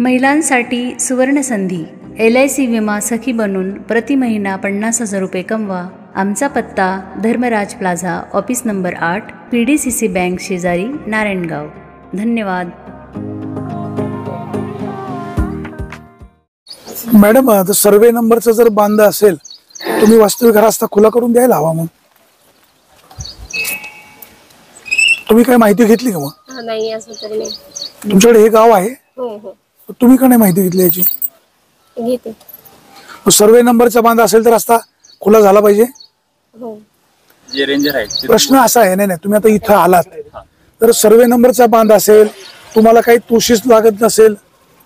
महिलांसाठी सुवर्णसंधी. LIC विमा सखी बनून प्रति महिना 50,000 रुपये कमवा. आमचा पत्ता Dharmaraj plaza, office number 8, PDCC bank शेजारी, नारायणगाव. धन्यवाद. मॅडम, सर्वे नंबरचा जर बांध असेल तुम्ही वास्तविक रस्ता खुला करून द्यायला हवा. मग तुम्ही काय माहिती घेतली का? मग नाही, असं तरी नाही. तुमच्याकडे हे गाव आहे? हो हो. तुम्ही का नाही माहिती घेतली याची? घेते. सर्वे नंबरचा बांध असेल तर रस्ता खुला झाला पाहिजे. हो. जे रेंजर आहेत प्रश्न असा आहे, नाही तुम्ही आता इथं आलात तर सर्वे नंबरचा बांध असेल, तुम्हाला काही तोशीच लागत नसेल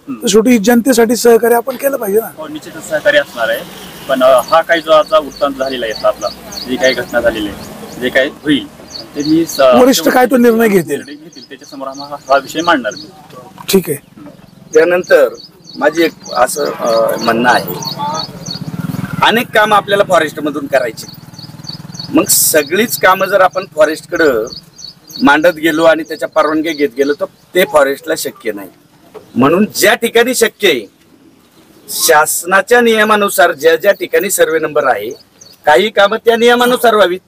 तर शेवटी जनतेसाठी सहकार्य आपण केलं पाहिजे ना. निश्चितच सहकार्य असणार आहे. पण हा काही जो आता वृत्तांत झालेला आहे आपला, जी काही घटना झालेली आहे, जे काही होईल ते मी वरिष्ठ काय तो निर्णय घेतील त्याच्यासमोर हा विषय मांडणार मी. ठीक आहे. त्यानंतर माझी एक असं म्हणणं आहे, अनेक काम आपल्याला फॉरेस्ट मधून करायचे. मग सगळीच कामं जर आपण फॉरेस्टकडे मांडत गेलो आणि त्याच्या परवानग्या घेत गेलो तर ते फॉरेस्टला शक्य नाही. म्हणून ज्या ठिकाणी शक्य आहे शासनाच्या नियमानुसार ज्या ज्या ठिकाणी सर्वे नंबर आहे काही कामं त्या नियमानुसार व्हावीत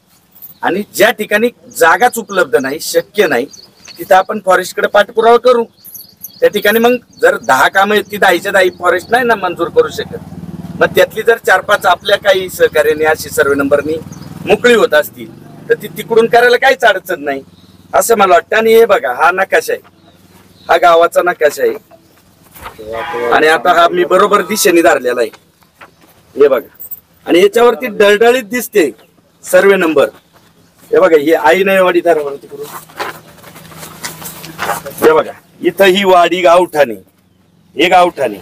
आणि ज्या ठिकाणी जागाच उपलब्ध नाही, शक्य नाही, तिथं आपण फॉरेस्टकडे पाठपुरावा करू. त्या ठिकाणी मग जर 10 कामं आहेत ती 10च्या 10 फॉरेस्ट नाही ना मंजूर करू शकत. मग त्यातली जर 4-5 आपल्या काही सहकार्याने अशी सर्वे नंबरनी मोकळी होत असतील तर ती तिकडून करायला काहीच अडचण नाही असं मला वाटतं. आणि हे बघा, हा नकाशा आहे, हा गावाचा नकाशा आहे आणि आता हा मी बरोबर दिशेने धरलेला आहे. हे बघा, आणि याच्यावरती डळडळीत दिसते सर्वे नंबर. हे बघा, ही आई नाही वाडी धरावरती करून. हे बघा, इथं ही वाडी गावठाणे, हे गावठाणे,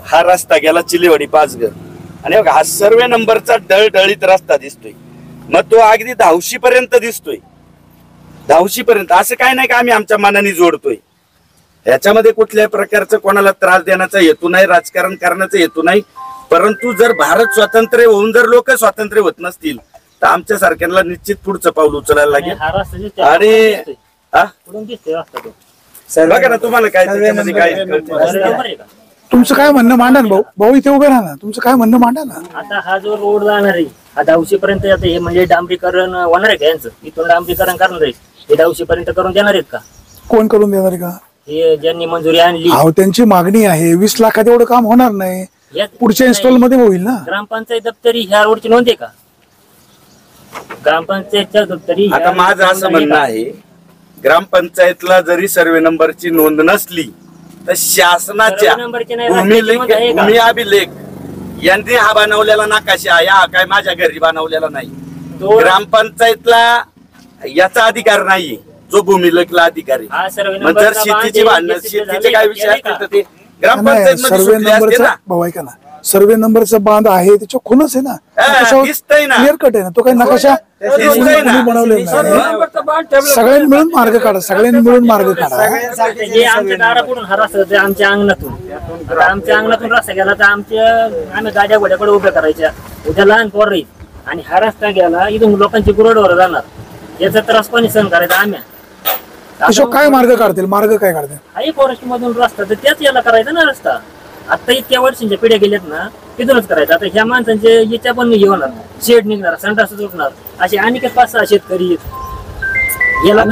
हा रस्ता गेला चिलेवाडी पाचघर आणि बघा हा सर्वे नंबरचा डळडळीत रस्ता दिसतोय. मग तो अगदी 10शी पर्यंत दिसतोय, 10शी पर्यंत. असं काय नाही का आम्ही आमच्या मनाने जोडतोय. ह्याच्यामध्ये कुठल्याही प्रकारचं कोणाला त्रास देण्याचा हेतू नाही, राजकारण करण्याचा हेतू नाही. परंतु जर भारत स्वातंत्र्य होऊन जर लोक स्वातंत्र्य होत नसतील तर आमच्या सारख्यांना निश्चित पुढचं पाऊल उचलायला लागेल. आणि बघा ना, तुम्हाला काय त्याच्यामध्ये काय तुमचं काय म्हणणं मांडा ना भाऊ. भाऊ इथे उभे राहा ना, तुमचं काय म्हणणं मांडा ना. आता हा जो रोड जाणार आहे हा 10शी पर्यंत हे म्हणजे डांबरीकरण होणार आहे का यांचं? इथून डांबरीकरण करणार आहे हे 10शी पर्यंत करून देणार आहेत का? कोण करून देणार आहे का? हे ज्यांनी मंजुरी आणली. त्यांची मागणी आहे. 20 लाखात एवढं काम होणार नाही, पुढच्या इन्स्टॉल मध्ये होईल ना. ग्रामपंचायत दप्तरी ह्या रोडची नोंद आहे का? ग्रामपंचायतच्या दप्तरी. आता माझं असं म्हणणं आहे, ग्रामपंचायतला जरी सर्वे नंबरची नोंद नसली तर शासनाच्या भूमी अभिलेख यांनी हा बनवलेला नकाशा आहे, हा काय माझ्या घरी बनवलेला नाही. ग्रामपंचायतला याचा अधिकार नाहीये जो भूमिलेखला अधिकारी. मग जर शेतीची भांडण, शेतीचे काय विषय असतील तर ते ग्रामपंचायत सर्वे नंबरचा भाऊ ऐका ना, सर्वे नंबरचा बांध आहे त्याच्या खूनच आहे ना, क्लिअर कट आहे ना. तो काही नकाशा बनवलेला नाही. सगळ्यांनी मिळून मार्ग काढा, सगळ्यांनी मिळून मार्ग काढा. जे आमच्या दारापुढून हा रस्ता आमच्या अंगणातून, आता आमच्या अंगणातून रस्ता गेला तर आम्ही गाड्या घोड्याकडे उभ्या करायच्या. उद्या लहान पोर राहील आणि हा रस्ता गेला इथून लोकांची गुरडवर जाणार, याचा त्रास कोणी सहन करायचा? आम्ही काय मार्ग काढतील? मार्ग काय काढतील? आई फॉरेस्ट मधून रस्ता तर त्याच याला करायचा ना रस्ता. आता इतक्या वर्षांच्या पिढ्या गेल्यात ना, तिथूनच करायचं. आता ह्या माणसांचे याच्या पण हे होणार, शेड निघणार, संडास उठणार, असे अनेक 5-6 शेतकरी याला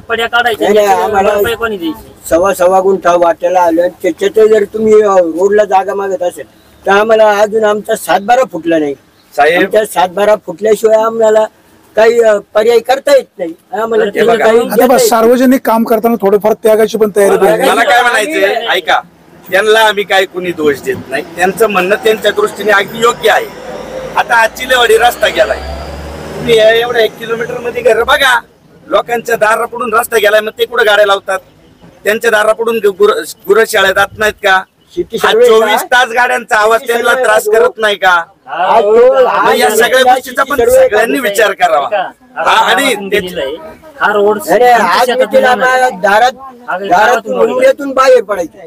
पड्या काढायच्या, कोणी द्यायची? 1.25 गुंठा वाट्याला आलं, त्याच्यात जर तुम्ही रोडला जागा मागत असेल तर आम्हाला अजून आमचा 7-12 फुटला नाही. आमच्या 7-12 फुटल्याशिवाय आम्हाला काही पर्याय करता येत नाही. आम्हाला सार्वजनिक काम करताना थोडंफार त्यागाची पण तयारी. मला काय म्हणायचंय, ऐका, त्यांना आम्ही काय कुणी दोष देत नाही. त्यांचं म्हणणं त्यांच्या दृष्टीने अगदी योग्य आहे. आता आचिलेवाडी रस्ता गेलाय, तुम्ही एवढ्या 1 किलोमीटर मध्ये घर बघा, लोकांच्या दारापुढून रस्ता गेलाय, मग ते कुठे गाड्या लावतात? त्यांच्या दारापुढून गुरशाळा जात नाहीत का? 24 तास गाड्यांचा आवाज त्यांना त्रास करत नाही का? या सगळ्या गोष्टीचा पण सगळ्यांनी विचार करावा. आणि हा रोड आज मी तिला दारातून उमऱ्यातून बाहेर पडायचं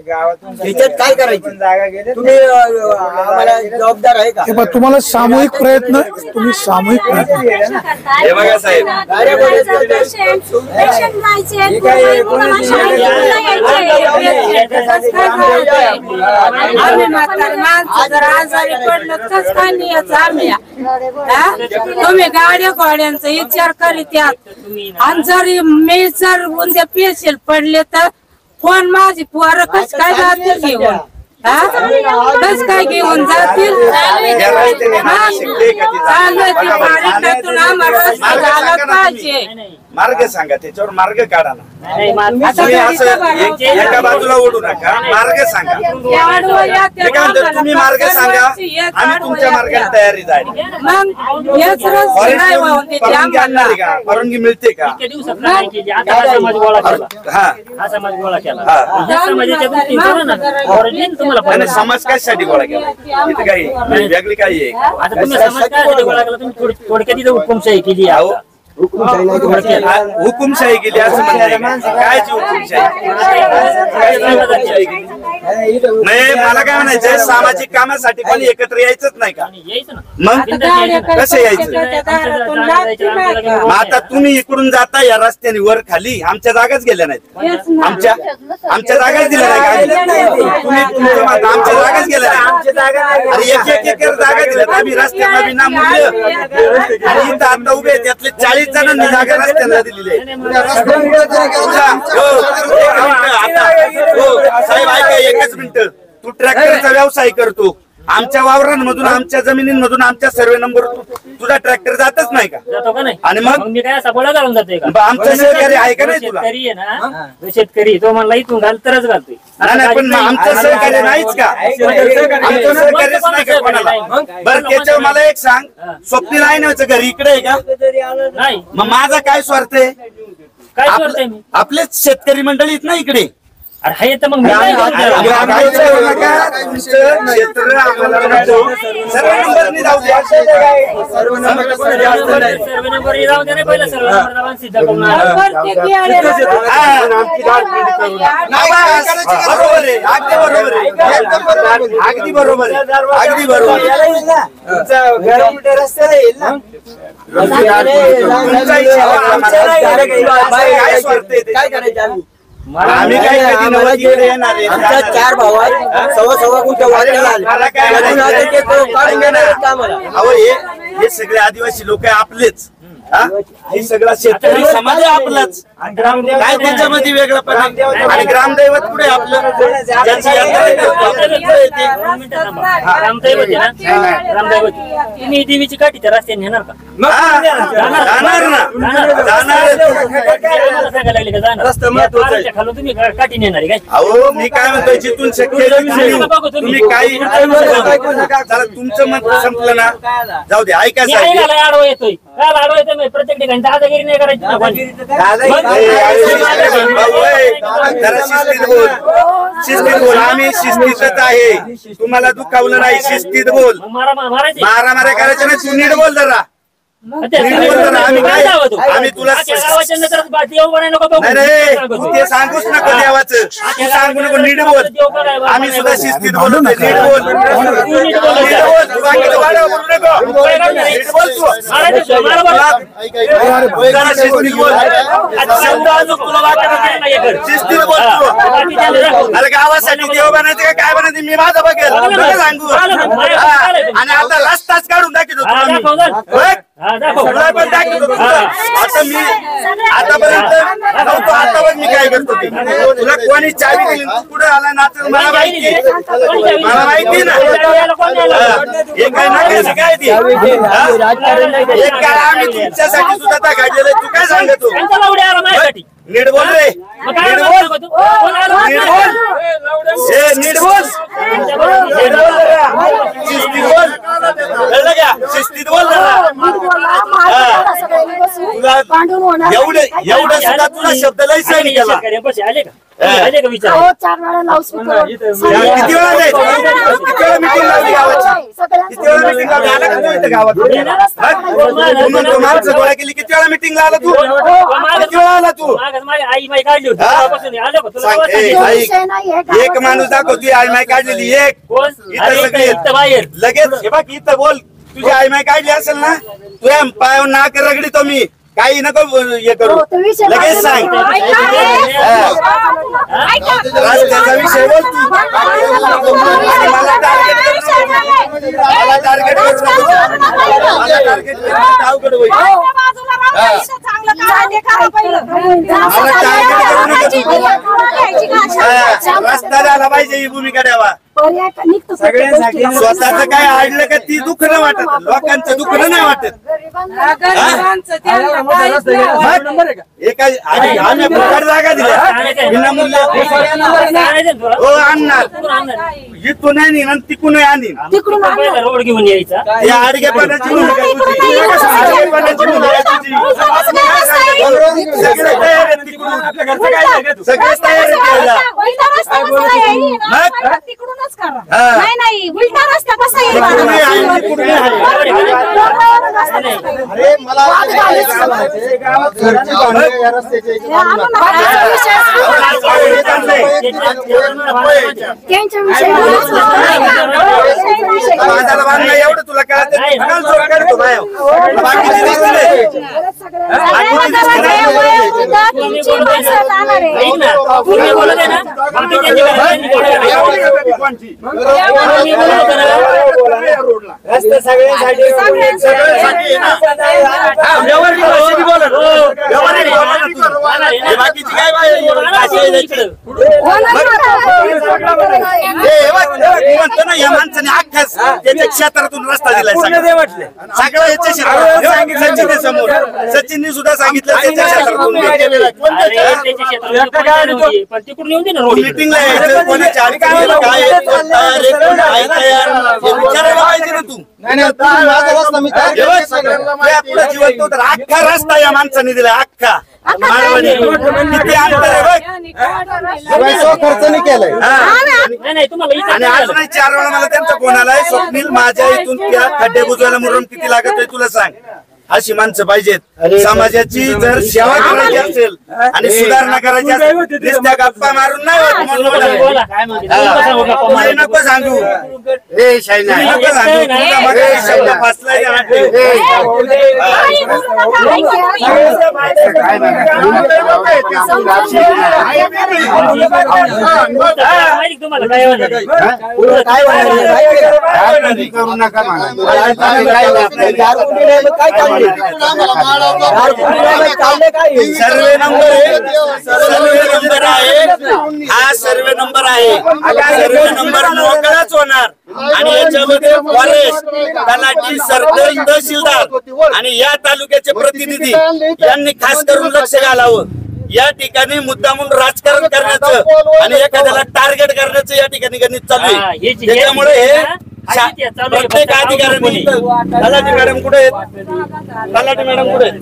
त्याच्यात काय करायचं तुम्ही आम्हाला जबाबदार आहे का? तुम्हाला सामूहिक प्रयत्न हे बघा साहेब तुम्ही गाड्या घोड्यांचा विचार करीत आणि जरी मी जर उद्या पेशल पडले तर कोण माझी पोरं कस काय जातील घेऊन कस काय घेऊन जातील आम्हाला पाहिजे मार्ग सांगा त्याच्यावर मार्ग काढा ना तुम्ही असं एका बाजूला ओढू नका मार्ग सांगा तुम्ही मार्ग सांगा आम्ही तुमच्या मार्गाने तयारी जाईल परवानगी आणणार आहे का परवानगी मिळते का समाज कशासाठी गोळा केला इथे काही वेगळी काही थोडक्यात हुकुमशाही केली हुकुमशाही केली असं म्हणते काय हुकुमशाही नाही मला काय म्हणायचंय सामाजिक कामासाठी पण एकत्र यायचंच नाही का मग कसं यायचं आता तुम्ही इकडून जाता या रस्त्याने वर खाली आमच्या जागाच गेल्या नाहीत आमच्या जागाच दिल्या नाही तुम्ही आमच्या जागाच गेल्या नाही एक एकर जागा दिल्या आम्ही रस्त्याला विनामूल्य आणि इथं आता उभे त्यातले 40 जणांनी जागा रस्त्याला दिलेली साहेब ऐका एकच मिनिट तू ट्रॅक्टरचा व्यवसाय करतो आमच्या वावरांमधून आमच्या जमिनींमधून आमच्या सर्वे नंबर तुझा ट्रॅक्टर जातच नाही का आणि मग मी काय असा गोळा घालून जातोय का आमचा सहकारी आहे का नाही तुला शेतकरी आहे ना शेतकरी तो म्हणला इथून घाल तरच घालतोय नाही पण आमचं सहकार्य नाहीच का आमचं सहकार्यच नाही का कोणाला बरं त्याच्यावर मला एक सांग स्वप्नील आहे ना घरी इकडे आहे का नाही मग माझा काय स्वार्थ आहे काय करतोय मी आपलेच शेतकरी मंडळीत ना इकडे अरे हे तर मग अगदी बरोबर अगदी बरोबर काय करायचं आम्ही काय कधी नवदीकडे येणार आहे आमच्या 4 भाऊ आहेत सव्वा गुंठा वाटेला हे सगळे आदिवासी लोक आहे आपलेच हे सगळा शेतकरी समाज आहे आपलाच काय त्याच्यामध्ये वेगळं पण आणि ग्रामदैवत कुठे आपलं तुम्ही देवीची काठी त्या रस्त्याने येणार का जाणार खालून तुम्ही काठी नेणार काय अहो मी काय म्हणतोय जिथून शक्य तुम्ही काही चला तुमचं मत संपलं ना जाऊ दे ऐका आडवा येतोय काय आडवा येतोय प्रत्येक ठिकाणी दादागिरी नाही करायची जरा शिस्तीत बोल आम्ही शिस्तीतच आहे तुम्हाला दुखावलं नाही शिस्तीत बोल मारामाऱ्या करायचं नाही तू नीट बोल जरा आम्ही तुला तू ते सांगूच नको देवाचं तू सांगू नको नीट बोल आम्ही सुद्धा शिस्तीत बोलू नीट बोल नीट बोल शिस्तीत बोल अरे गावासाठी देव बनायचे काय बनायचे मी माझं बघेल सांगू आणि आता रस्ताच काढून दाखवतो आता मी आतापर्यंत नव्हतो आता बघ मी काय करतो तुला कोणी चावी दिली तू पुढे आला ना तर मला माहिती ना हे काय ना काय ती एक काय आम्ही तुमच्यासाठी सुद्धा त्या काढलेलं तू काय सांगतो नीट बोल रे नीट बोल नीट बोल नीट बोल शिस्तीत बोल कळलं का शिस्तीत बोल तुला एवढं सुद्धा तुला शब्द लय सहन केला. आले का आले का विचार किती वेळा जायचं? किती वेळा मीटिंग लावली गावाची? किती वेळा मीटिंग लावली? आला का तू इथं गावात? माणसं गोळा केली. किती वेळा मीटिंगला आला तू? किती वेळा आला तू? आई माई काढली होती आलं का तुला? सांग, एक माणूस दाखव तुझी आई माय काढलेली. एक इथं सगळी बाहेर लगेच हे बघ इथं बोल. तुझी आई माय काढली असेल ना तुझ्या पायावर नाक रगडीतो मी. काही नको हे करू. लगेच सांग. रस्त्याचा विषय बोल तू. मला टार्गेट अवघड होईल. रस्ता झाला पाहिजे ही भूमिका द्यावा. स्वतःच काय आडलं का ती दुःख नाही वाटत. लोकांचं दुःख नाही वाटत. आम्ही फुकट जागा दिल्या विनामूल्य. हो आणणार. इथून नाही आणि तिकून आणीन. रोड घेऊन यायचा. या आडगेपणाची भूमिका तुझी. आडगेपणाची भूमिका तुझी. सगळे तयार आहेत तिकडून. सगळेच तयार आहेत. नाही उलटा रस्ता कसा येईल? एवढं तुला कळत रस्ते सगळ्यांसाठी. बाकीची काय म्हणतो ना या माणसाने अख्ख्याच त्याच्या क्षेत्रातून रस्ता दिलाय. सगळं याच्या क्षेत्रात समोर सचिननी सुद्धा सांगितलं त्याच्या क्षेत्रातून मीटिंगला यायचं. कोणाच्या अडचणीला काय विचारायला पाहिजे ना तू. जिवंत होतं. अख्खा रस्ता या माणसाने दिलाय. अख्खा मारवाडी. किती अंतर आहे बघ. खर्च नाही केलाय. आणि आज नाही 4 वेळा मला त्यांचा फोन आलाय. स्वप्नील माझ्या इथून त्या खड्डे बुजवायला मुरुम किती लागत आहे तुला सांग. अशी माणसं पाहिजेत. समाजाची जर सेवा करायची असेल आणि सुधारणा करायची असेल नुसत्या गप्पा मारून नाही होत. नको सांगू. नको सांगू. तुझा मध्ये शब्द फसलाय. सर्वे नंबर आहे. हा सर्वे नंबर आहे. सर्वे नंबर मोकळाच होणार आणि याच्यामध्ये फॉरेस्ट तलाठी सर्कल तहसीलदार आणि या तालुक्याचे प्रतिनिधी यांनी खास करून लक्ष घालावं. या ठिकाणी मुद्दामून राजकारण करण्याचं आणि एखाद्याला टार्गेट करण्याचं या ठिकाणी गणित चालू आहे. त्याच्यामुळे हे प्रत्येक अधिकाऱ्यांनी तलाठी मॅडम कुठे आहेत? तलाठी मॅडम कुठे आहेत?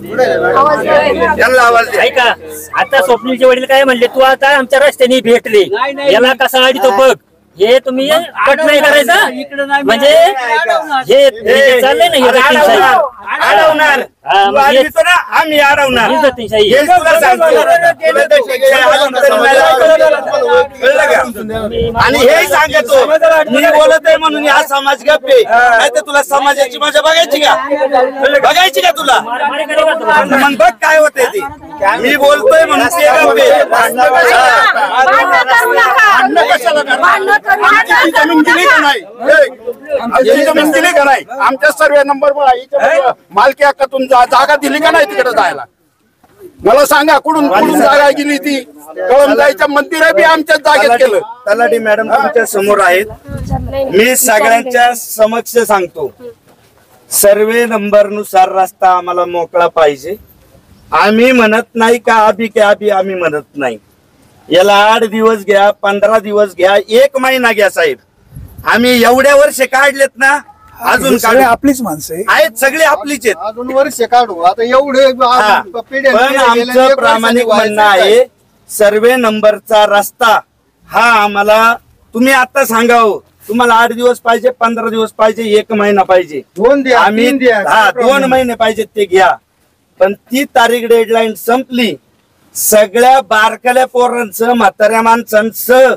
त्यांना आवाज द्या. ऐका आता स्वप्नीलचे वडील काय म्हणले तू आता आमच्या रस्त्याने भेटले याला कसा आडी तो बघ. हे तुम्ही कट नाही करायचं म्हणजे हे चाललंय ना. अडवणार आम्ही अडवणार. आणि हे सांगतो मी बोलत आहे म्हणून हा समाज गप्प आहे. नाही तर तुला समाजाची मजा बघायची का? बघायची का तुला? मग बघ काय होते ते. मी बोलतोय म्हणून ते गप्प जमीन दिली का नाही? जमीन दिली का नाही? आमच्या सर्वे नंबर मालकी हक्कातून जागा दिली का नाही तिकडे जायला? मला सांगा कुठून जागा गेली ती? कळमजाईच्या मंदिर बी आमच्याच जागेत केलं. तलाठी मॅडम तुमच्या समोर आहेत. मी सगळ्यांच्या समक्ष सांगतो सर्वे नंबर नुसार रस्ता आम्हाला मोकळा पाहिजे. आम्ही म्हणत नाही का अभी आम्ही म्हणत नाही. याला 8 दिवस घ्या 15 दिवस घ्या 1 महिना घ्या साहेब. आम्ही एवढ्या वर्ष काढलेत ना अजून सगळे आपलीच माणसं आहेत, सगळे आपलीच आहेत. अजून वर्ष काढू आता एवढे पण आमचं प्रामाणिक म्हणणं आहे सर्वे नंबरचा रस्ता हा आम्हाला तुम्ही आता सांगावं, तुम्हाला 8 दिवस पाहिजे, 15 दिवस पाहिजे, 1 महिना पाहिजे, 2 द्या, आम्ही 3 द्या, 2 महिने पाहिजेत ते घ्या. पण ती तारीख डेडलाईन संपली, सगळ्या बारकाल्या पोरांचं म्हाताऱ्या माणसांचं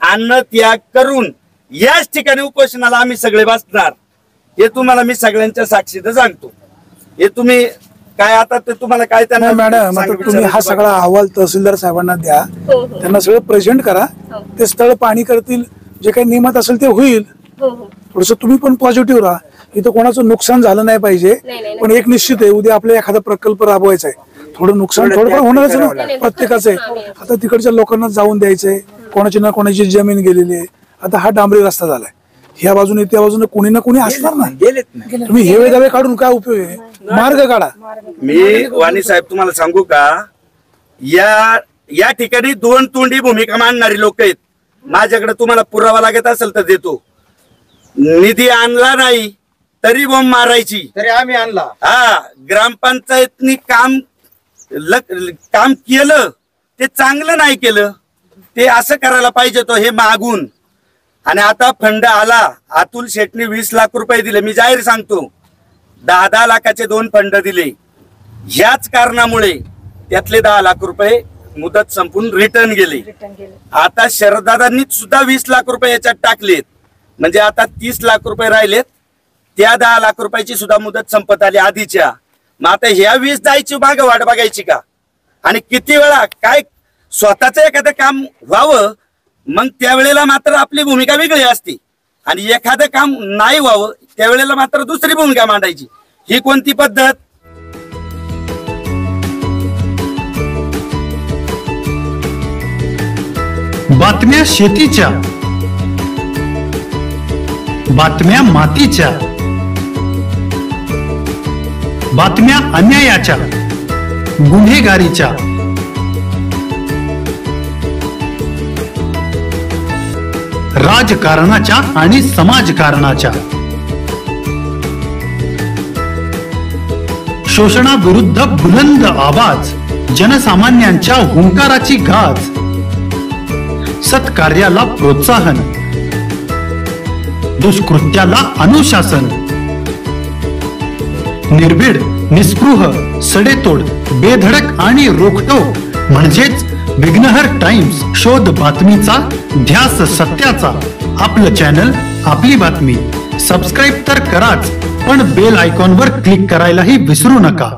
अन्न त्याग करून याच ठिकाणी उपोषणाला आम्ही सगळे बसणार. हे तुम्हाला मी सगळ्यांच्या साक्षीनं सांगतो. हे तुम्ही काय आता ते तुम्हाला काय त्यांना मॅडम आता तुम्ही हा सगळा अहवाल तहसीलदार साहेबांना द्या, त्यांना सगळं प्रेझेंट करा, ते स्थळ पाणी करतील, जे काही नियमात असेल ते होईल. थोडस तुम्ही पण पॉझिटिव्ह राहा, इथं कोणाचं नुकसान झालं नाही पाहिजे. पण एक निश्चित आहे, उद्या आपल्याला एखादा प्रकल्प राबवायचा आहे, थोडं नुकसान थोडंफार होणारच ना प्रत्येकाचं आहे. आता तिकडच्या लोकांना जाऊन द्यायचंय, कोणाची ना कोणाची जमीन गेलेली आहे. आता हा डांबरी रस्ता झालाय, ह्या बाजूने त्या बाजूने कोणी ना कोणी असणार ना. तुम्ही हेवे दावे काढून काय उपयोग आहे, मार्ग काढा. मी वाणी साहेब तुम्हाला सांगू का, या ठिकाणी 2 तोंडी भूमिका मांडणारी लोक आहेत. माझ्याकडे तुम्हाला पुरावा लागत असेल तर देतो. निधी आणला नाही तरी बॉम्ब मारायची, तरी आम्ही आणला. हा, ग्रामपंचायतनी काम केलं ते चांगलं नाही केलं, ते असं करायला पाहिजे तो हे मागून. आणि आता फंड आला, अतुल शेटनी 20 लाख रुपये दिले. मी जाहीर सांगतो 10-10 लाखाचे 2 फंड दिले. ह्याच कारणामुळे त्यातले 10 लाख रुपये मुदत संपून रिटर्न गेले. आता शरददादांनी सुद्धा 20 लाख रुपये याच्यात टाकलेत, म्हणजे आता 30 लाख रुपये राहिलेत. त्या 10 लाख रुपयाची सुद्धा मुदत संपत आली आधीच्या. मग आता ह्या 20 जायची माग वाट बघायची का? आणि किती वेळा काय स्वतःच एखादं काम व्हावं, मग त्यावेळेला मात्र आपली भूमिका वेगळी असते. आणि एखादं काम नाही व्हावं त्यावेळेला मात्र दुसरी भूमिका मांडायची. ही कोणती पद्धत? बातम्या शेतीच्या, बातम्या मातीच्या, बातम्या अन्यायाच्या, गुन्हेगारीच्या, राजकारणाच्या आणि समाजकारणाच्या, शोषणाविरुद्ध बुलंद आवाज, जनसामान्यांच्या हुंकाराची गाज, सत्कार्याला प्रोत्साहन, दुष्कृत्याला अनुशासन, निर्भीड, निस्पृह, सडेतोड, बेधडक आणि रोखटोक म्हणजेच विघ्नहर टाइम्स. शोध बातमीचा, ध्यास सत्याचा. आपलं चॅनल, आपली बातमी. सबस्क्राईब तर कराच, पण बेल आयकॉनवर क्लिक करायलाही विसरू नका.